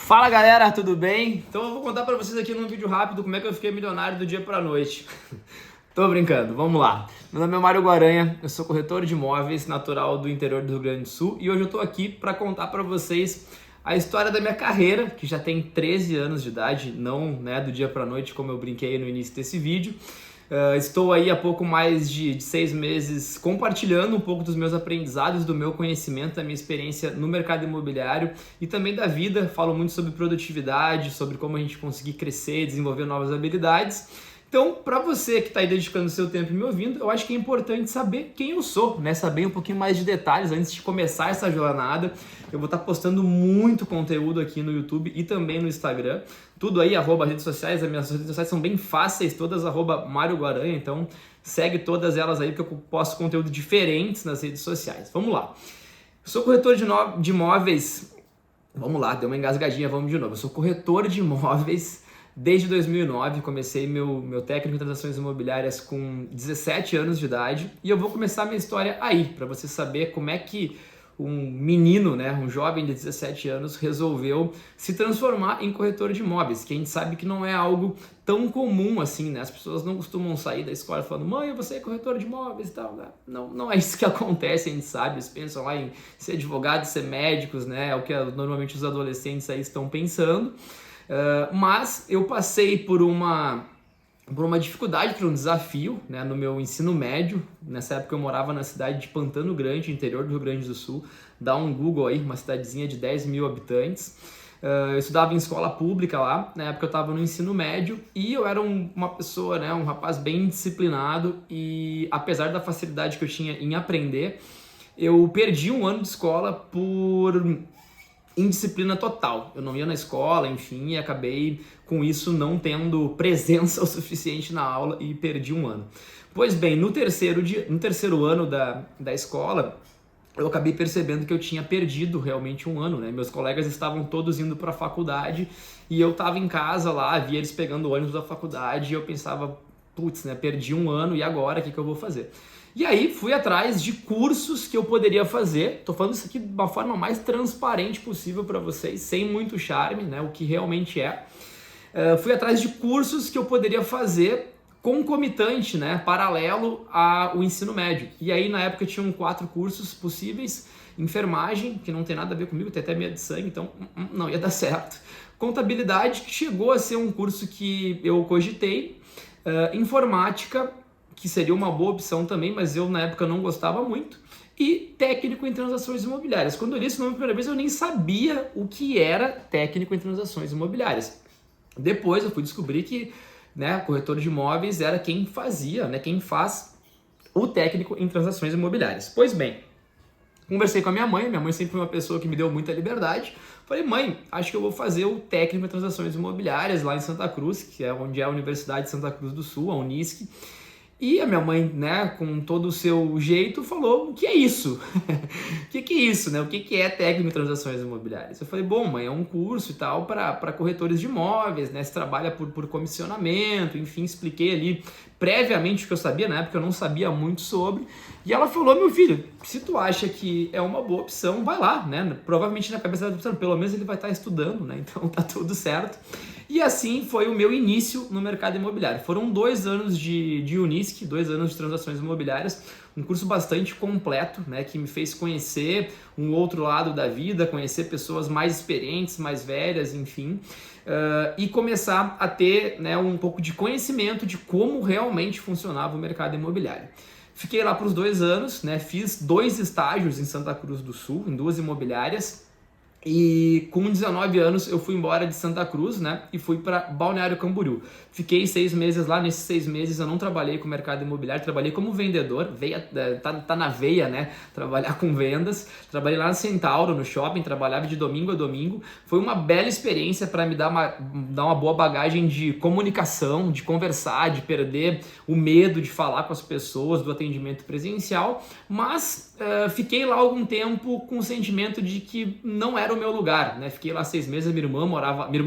Fala galera, tudo bem? Então eu vou contar pra vocês aqui num vídeo rápido como é que eu fiquei milionário do dia pra noite. Tô brincando, vamos lá. Meu nome é Mário Guaranha, eu sou corretor de imóveis natural do interior do Rio Grande do Sul e hoje eu tô aqui pra contar pra vocês a história da minha carreira, que já tem 13 anos de idade, não do dia pra noite como eu brinquei no início desse vídeo. Estou aí há pouco mais de 6 meses compartilhando um pouco dos meus aprendizados, do meu conhecimento, da minha experiência no mercado imobiliário e também da vida. Falo muito sobre produtividade, sobre como a gente conseguir crescer e desenvolver novas habilidades. Então, para você que está aí dedicando seu tempo e me ouvindo, eu acho que é importante saber quem eu sou, saber um pouquinho mais de detalhes antes de começar essa jornada. Eu vou estar postando muito conteúdo aqui no YouTube e também no Instagram. Tudo aí, @redes sociais, as minhas redes sociais são bem fáceis, todas @Mário Guaranha, então segue todas elas aí porque eu posto conteúdo diferentes nas redes sociais. Vamos lá. Eu sou corretor de imóveis, vamos lá, deu uma engasgadinha, vamos de novo. Eu sou corretor de imóveis desde 2009, comecei meu técnico em transações imobiliárias com 17 anos de idade e eu vou começar minha história aí, para você saber como é que um menino, um jovem de 17 anos resolveu se transformar em corretor de imóveis, que a gente sabe que não é algo tão comum assim, As pessoas não costumam sair da escola falando, mãe, você é corretor de imóveis e tal, Não é isso que acontece, a gente sabe, eles pensam lá em ser advogados, ser médicos, É o que normalmente os adolescentes aí estão pensando. Mas eu passei por uma dificuldade, por um desafio, no meu ensino médio. Nessa época eu morava na cidade de Pantano Grande, interior do Rio Grande do Sul. Dá um Google aí, uma cidadezinha de 10 mil habitantes. Eu estudava em escola pública lá, na época eu estava no ensino médio e eu era uma pessoa, um rapaz bem disciplinado e apesar da facilidade que eu tinha em aprender, eu perdi um ano de escola por indisciplina total. Eu não ia na escola, enfim, e acabei com isso não tendo presença o suficiente na aula e perdi um ano. Pois bem, no terceiro ano da escola, eu acabei percebendo que eu tinha perdido realmente um ano, Meus colegas estavam todos indo para a faculdade e eu estava em casa lá, via eles pegando o ônibus da faculdade e eu pensava, putz, perdi um ano e agora, o que eu vou fazer? E aí fui atrás de cursos que eu poderia fazer, tô falando isso aqui de uma forma mais transparente possível para vocês, sem muito charme, o que realmente é. Fui atrás de cursos que eu poderia fazer concomitante, paralelo ao ensino médio. E aí na época tinham 4 cursos possíveis: enfermagem, que não tem nada a ver comigo, tem até medo de sangue, então não ia dar certo. Contabilidade, que chegou a ser um curso que eu cogitei. Informática, que seria uma boa opção também, mas eu na época não gostava muito, e técnico em transações imobiliárias. Quando eu li esse nome pela primeira vez, eu nem sabia o que era técnico em transações imobiliárias. Depois eu fui descobrir que corretor de imóveis era quem fazia, quem faz o técnico em transações imobiliárias. Pois bem, conversei com a minha mãe sempre foi uma pessoa que me deu muita liberdade. Falei, mãe, acho que eu vou fazer o técnico em transações imobiliárias lá em Santa Cruz, que é onde é a Universidade de Santa Cruz do Sul, a Unisc. E a minha mãe, com todo o seu jeito, falou, o que é isso? O que é isso, O que é técnico em transações imobiliárias? Eu falei, bom, mãe, é um curso e tal para corretores de imóveis, se trabalha por comissionamento, enfim, expliquei ali previamente o que eu sabia, na época eu não sabia muito sobre, e ela falou, meu filho, se tu acha que é uma boa opção, vai lá, Provavelmente na cabeça da opção, pelo menos ele vai estar estudando, então tá tudo certo. E assim foi o meu início no mercado imobiliário. Foram 2 anos de Unisc, 2 anos de transações imobiliárias, um curso bastante completo, que me fez conhecer um outro lado da vida, conhecer pessoas mais experientes, mais velhas, enfim, e começar a ter um pouco de conhecimento de como realmente funcionava o mercado imobiliário. Fiquei lá por 2 anos, fiz 2 estágios em Santa Cruz do Sul, em 2 imobiliárias. E com 19 anos eu fui embora de Santa Cruz, e fui para Balneário Camboriú. Fiquei 6 meses lá, nesses 6 meses eu não trabalhei com o mercado imobiliário, trabalhei como vendedor, tá na veia, trabalhar com vendas. Trabalhei lá na Centauro, no shopping, trabalhava de domingo a domingo. Foi uma bela experiência para me dar uma boa bagagem de comunicação, de conversar, de perder o medo de falar com as pessoas, do atendimento presencial, mas fiquei lá algum tempo com o sentimento de que não era o meu lugar, Fiquei lá 6 meses, minha irmã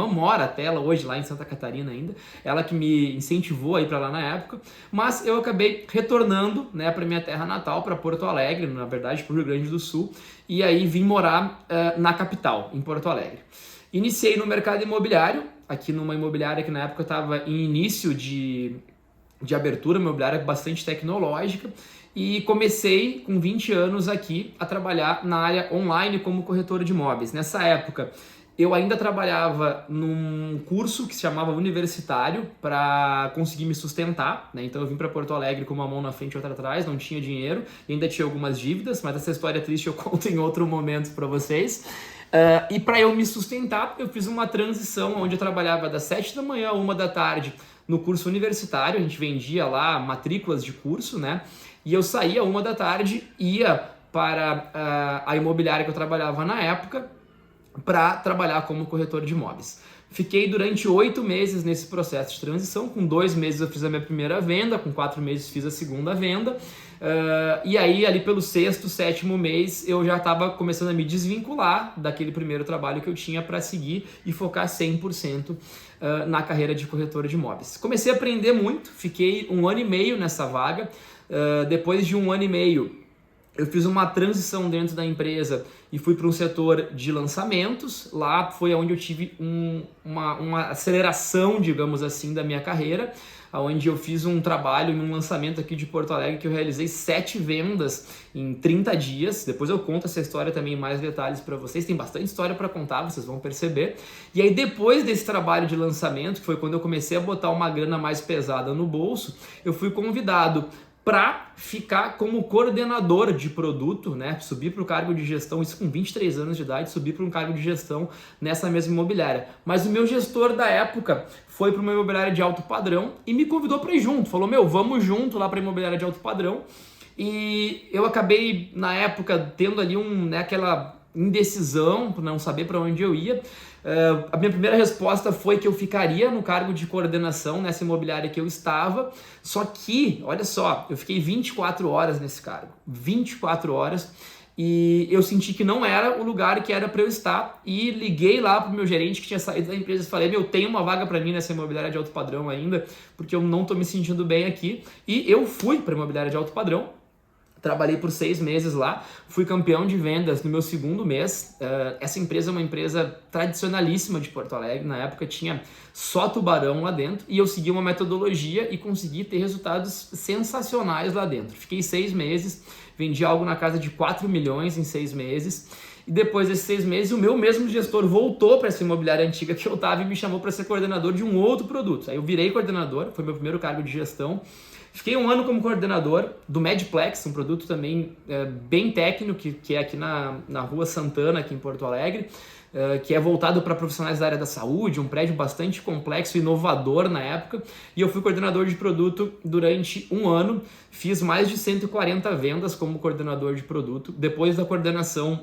mora até ela hoje lá em Santa Catarina ainda, ela que me incentivou a ir para lá na época, mas eu acabei retornando, para minha terra natal, para Porto Alegre, na verdade para o Rio Grande do Sul, e aí vim morar na capital, em Porto Alegre. Iniciei no mercado imobiliário, aqui numa imobiliária que na época estava em início de abertura, uma imobiliária bastante tecnológica, e comecei com 20 anos aqui a trabalhar na área online como corretor de imóveis. Nessa época, eu ainda trabalhava num curso que se chamava universitário para conseguir me sustentar, né? Então eu vim para Porto Alegre com uma mão na frente e outra atrás, não tinha dinheiro, e ainda tinha algumas dívidas, mas essa história triste eu conto em outro momento para vocês. E para eu me sustentar, eu fiz uma transição onde eu trabalhava das 7 da manhã a 1 da tarde no curso universitário, a gente vendia lá matrículas de curso, né? E eu saía 1 da tarde, ia para a imobiliária que eu trabalhava na época para trabalhar como corretor de imóveis. Fiquei durante 8 meses nesse processo de transição. Com 2 meses eu fiz a minha primeira venda, com 4 meses fiz a segunda venda. E aí, ali pelo 6º, 7º mês, eu já estava começando a me desvincular daquele primeiro trabalho que eu tinha para seguir e focar 100% na carreira de corretor de imóveis. Comecei a aprender muito, fiquei 1 ano e meio nessa vaga. Depois de 1 ano e meio, eu fiz uma transição dentro da empresa e fui para um setor de lançamentos. Lá foi onde eu tive uma aceleração, digamos assim, da minha carreira, onde eu fiz um trabalho em um lançamento aqui de Porto Alegre que eu realizei 7 vendas em 30 dias. Depois eu conto essa história também em mais detalhes para vocês. Tem bastante história para contar, vocês vão perceber. E aí depois desse trabalho de lançamento, que foi quando eu comecei a botar uma grana mais pesada no bolso, eu fui convidado para ficar como coordenador de produto, né? Subir para o cargo de gestão, isso com 23 anos de idade, subir para um cargo de gestão nessa mesma imobiliária. Mas o meu gestor da época foi para uma imobiliária de alto padrão e me convidou para ir junto. Falou, vamos junto lá para a imobiliária de alto padrão. E eu acabei, na época, tendo ali aquela indecisão, por não saber para onde eu ia. A minha primeira resposta foi que eu ficaria no cargo de coordenação nessa imobiliária que eu estava, só que, olha só, eu fiquei 24 horas nesse cargo, 24 horas, e eu senti que não era o lugar que era para eu estar, e liguei lá pro meu gerente que tinha saído da empresa e falei, tem uma vaga para mim nessa imobiliária de alto padrão ainda, porque eu não tô me sentindo bem aqui, e eu fui para a imobiliária de alto padrão. Trabalhei por 6 meses lá, fui campeão de vendas no meu 2º mês. Essa empresa é uma empresa tradicionalíssima de Porto Alegre, na época tinha só tubarão lá dentro, e eu segui uma metodologia e consegui ter resultados sensacionais lá dentro. Fiquei 6 meses, vendi algo na casa de 4 milhões em 6 meses, e depois desses 6 meses o meu mesmo gestor voltou para essa imobiliária antiga que eu estava e me chamou para ser coordenador de um outro produto. Aí eu virei coordenador, foi meu primeiro cargo de gestão. Fiquei 1 ano como coordenador do Medplex, um produto também bem técnico, que é aqui na Rua Santana, aqui em Porto Alegre, que é voltado para profissionais da área da saúde, um prédio bastante complexo e inovador na época. E eu fui coordenador de produto durante 1 ano, fiz mais de 140 vendas como coordenador de produto. Depois da coordenação,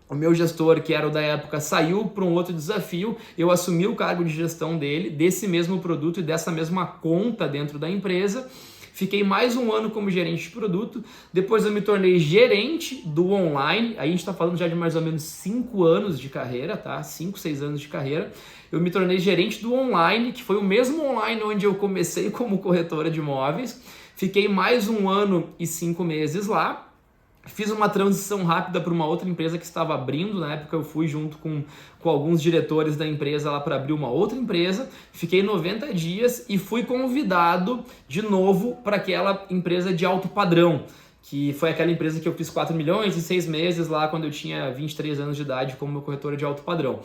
o meu gestor, que era o da época, saiu para um outro desafio, eu assumi o cargo de gestão dele, desse mesmo produto e dessa mesma conta dentro da empresa. Fiquei mais 1 ano como gerente de produto, depois eu me tornei gerente do online, aí a gente está falando já de mais ou menos 5 anos de carreira, tá? 5, 6 anos de carreira. Eu me tornei gerente do online, que foi o mesmo online onde eu comecei como corretora de imóveis. Fiquei mais 1 ano e 5 meses lá. Fiz uma transição rápida para uma outra empresa que estava abrindo. Na época eu fui junto com alguns diretores da empresa lá para abrir uma outra empresa. Fiquei 90 dias e fui convidado de novo para aquela empresa de alto padrão, que foi aquela empresa que eu fiz 4 milhões em 6 meses lá quando eu tinha 23 anos de idade como corretora de alto padrão.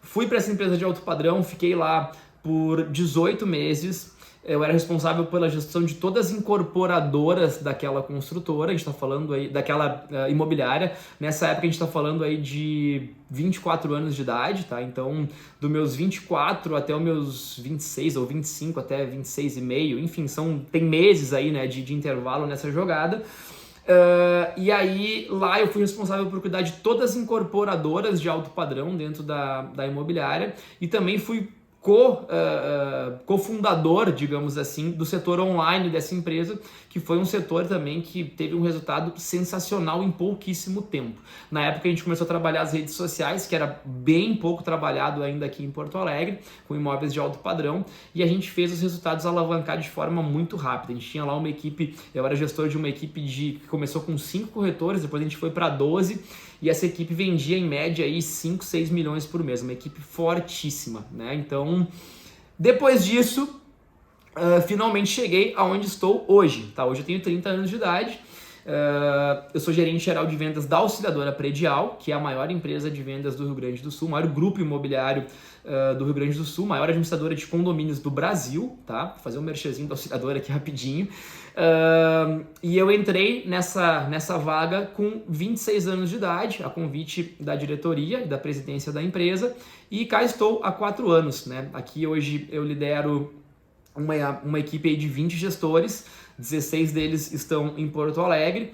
Fui para essa empresa de alto padrão, fiquei lá por 18 meses. Eu era responsável pela gestão de todas as incorporadoras daquela construtora, a gente está falando aí, daquela imobiliária. Nessa época a gente está falando aí de 24 anos de idade, tá? Então, dos meus 24 até os meus 26 ou 25 até 26 e meio, enfim, tem meses aí, né, de intervalo nessa jogada. E aí, lá eu fui responsável por cuidar de todas as incorporadoras de alto padrão dentro da imobiliária e também fui cofundador, digamos assim, do setor online dessa empresa, que foi um setor também que teve um resultado sensacional em pouquíssimo tempo. Na época a gente começou a trabalhar as redes sociais, que era bem pouco trabalhado ainda aqui em Porto Alegre, com imóveis de alto padrão, e a gente fez os resultados alavancar de forma muito rápida. A gente tinha lá uma equipe, eu era gestor de uma equipe que começou com 5 corretores, depois a gente foi para 12, e essa equipe vendia em média aí 5, 6 milhões por mês, uma equipe fortíssima, né? Então, depois disso, finalmente cheguei aonde estou hoje, tá? Hoje eu tenho 30 anos de idade, eu sou gerente geral de vendas da Auxiliadora Predial, que é a maior empresa de vendas do Rio Grande do Sul, o maior grupo imobiliário do Rio Grande do Sul, maior administradora de condomínios do Brasil, tá? Vou fazer um merchanzinho da Auxiliadora aqui rapidinho. E eu entrei nessa vaga com 26 anos de idade, a convite da diretoria e da presidência da empresa, e cá estou há 4 anos, né? Aqui hoje eu lidero uma equipe aí de 20 gestores, 16 deles estão em Porto Alegre,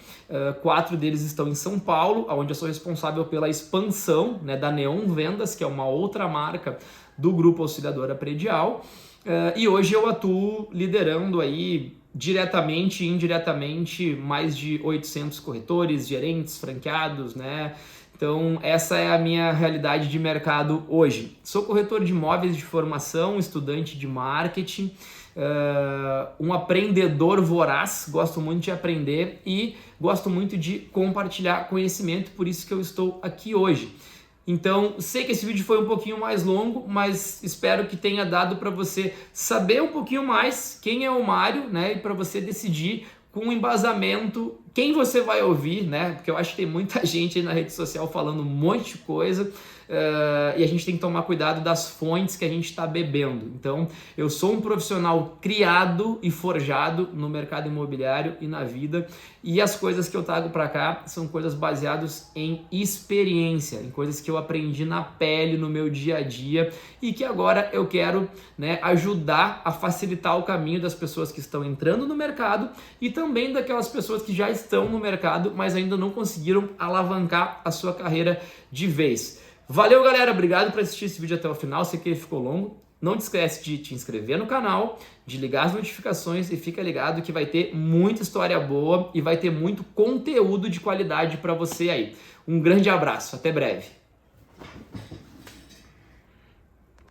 4 deles estão em São Paulo, onde eu sou responsável pela expansão, né, da Neon Vendas, que é uma outra marca do Grupo Auxiliadora Predial, e hoje eu atuo liderando aí diretamente e indiretamente mais de 800 corretores, gerentes, franqueados, né? Então, essa é a minha realidade de mercado hoje. Sou corretor de imóveis de formação, estudante de marketing, um aprendedor voraz, gosto muito de aprender e gosto muito de compartilhar conhecimento, por isso que eu estou aqui hoje. Então, sei que esse vídeo foi um pouquinho mais longo, mas espero que tenha dado para você saber um pouquinho mais quem é o Mário, né? E para você decidir com embasamento quem você vai ouvir, né? Porque eu acho que tem muita gente aí na rede social falando um monte de coisa, e a gente tem que tomar cuidado das fontes que a gente está bebendo. Então, eu sou um profissional criado e forjado no mercado imobiliário e na vida, e as coisas que eu trago para cá são coisas baseadas em experiência, em coisas que eu aprendi na pele, no meu dia a dia, e que agora eu quero, né, ajudar a facilitar o caminho das pessoas que estão entrando no mercado e também daquelas pessoas que já estão no mercado, mas ainda não conseguiram alavancar a sua carreira de vez. Valeu, galera, obrigado por assistir esse vídeo até o final, sei que ele ficou longo. Não te esquece de te inscrever no canal, de ligar as notificações e fica ligado que vai ter muita história boa e vai ter muito conteúdo de qualidade para você aí. Um grande abraço, até breve.